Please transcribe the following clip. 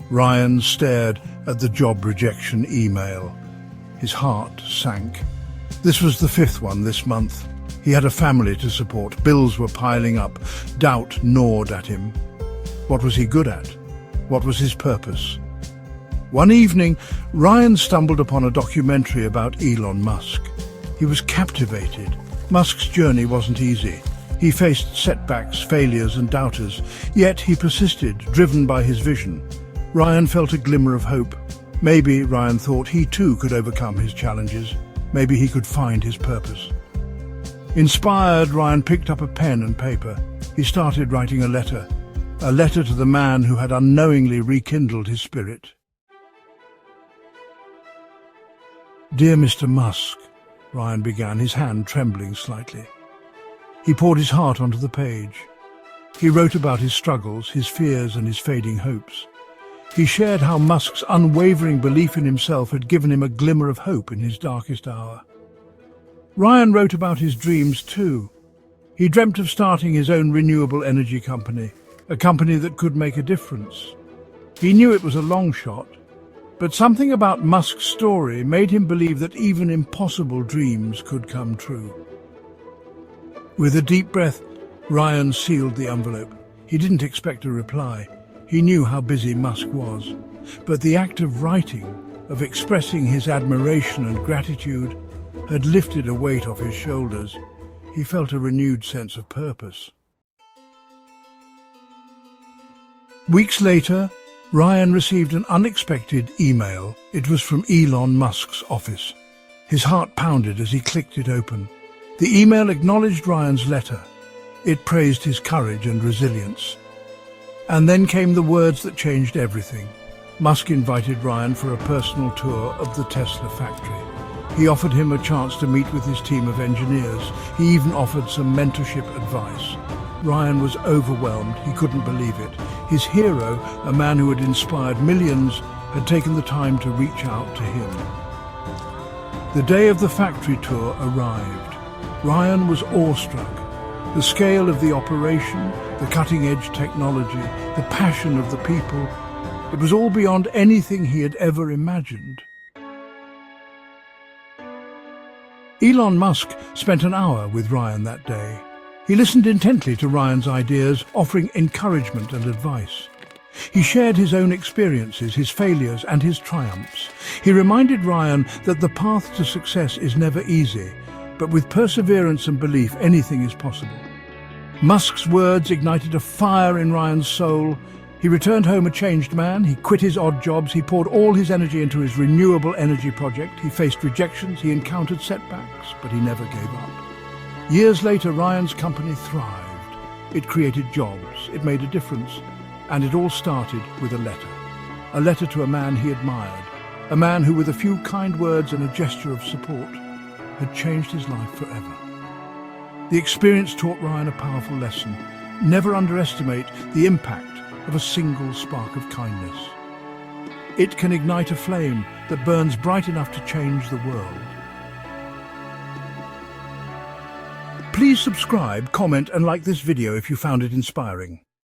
Ryan stared at the job rejection email. His heart sank. This was the fifth one this month. He had a family to support. Bills were piling up. Doubt gnawed at him. What was he good at? What was his purpose? One evening, Ryan stumbled upon a documentary about Elon Musk. He was captivated. Musk's journey wasn't easy. He faced setbacks, failures and doubters, yet he persisted, driven by his vision. Ryan felt a glimmer of hope. Maybe, Ryan thought, he too could overcome his challenges. Maybe he could find his purpose. Inspired, Ryan picked up a pen and paper. He started writing a letter to the man who had unknowingly rekindled his spirit. "Dear Mr. Musk," Ryan began, his hand trembling slightly. He poured his heart onto the page. He wrote about his struggles, his fears and his fading hopes. He shared how Musk's unwavering belief in himself had given him a glimmer of hope in his darkest hour. Ryan wrote about his dreams too. He dreamt of starting his own renewable energy company, a company that could make a difference. He knew it was a long shot, but something about Musk's story made him believe that even impossible dreams could come true. With a deep breath, Ryan sealed the envelope. He didn't expect a reply. He knew how busy Musk was. But the act of writing, of expressing his admiration and gratitude, had lifted a weight off his shoulders. He felt a renewed sense of purpose. Weeks later, Ryan received an unexpected email. It was from Elon Musk's office. His heart pounded as he clicked it open. The email acknowledged Ryan's letter. It praised his courage and resilience. And then came the words that changed everything. Musk invited Ryan for a personal tour of the Tesla factory. He offered him a chance to meet with his team of engineers. He even offered some mentorship advice. Ryan was overwhelmed. He couldn't believe it. His hero, a man who had inspired millions, had taken the time to reach out to him. The day of the factory tour arrived. Ryan was awestruck. The scale of the operation, the cutting-edge technology, the passion of the people, it was all beyond anything he had ever imagined. Elon Musk spent an hour with Ryan that day. He listened intently to Ryan's ideas, offering encouragement and advice. He shared his own experiences, his failures and his triumphs. He reminded Ryan that the path to success is never easy, but with perseverance and belief, anything is possible. Musk's words ignited a fire in Ryan's soul. He returned home a changed man. He quit his odd jobs. He poured all his energy into his renewable energy project. He faced rejections. He encountered setbacks, but he never gave up. Years later, Ryan's company thrived. It created jobs. It made a difference. And it all started with a letter to a man he admired, a man who, with a few kind words and a gesture of support, had changed his life forever. The experience taught Ryan a powerful lesson. Never underestimate the impact of a single spark of kindness. It can ignite a flame that burns bright enough to change the world. Please subscribe, comment and like this video if you found it inspiring.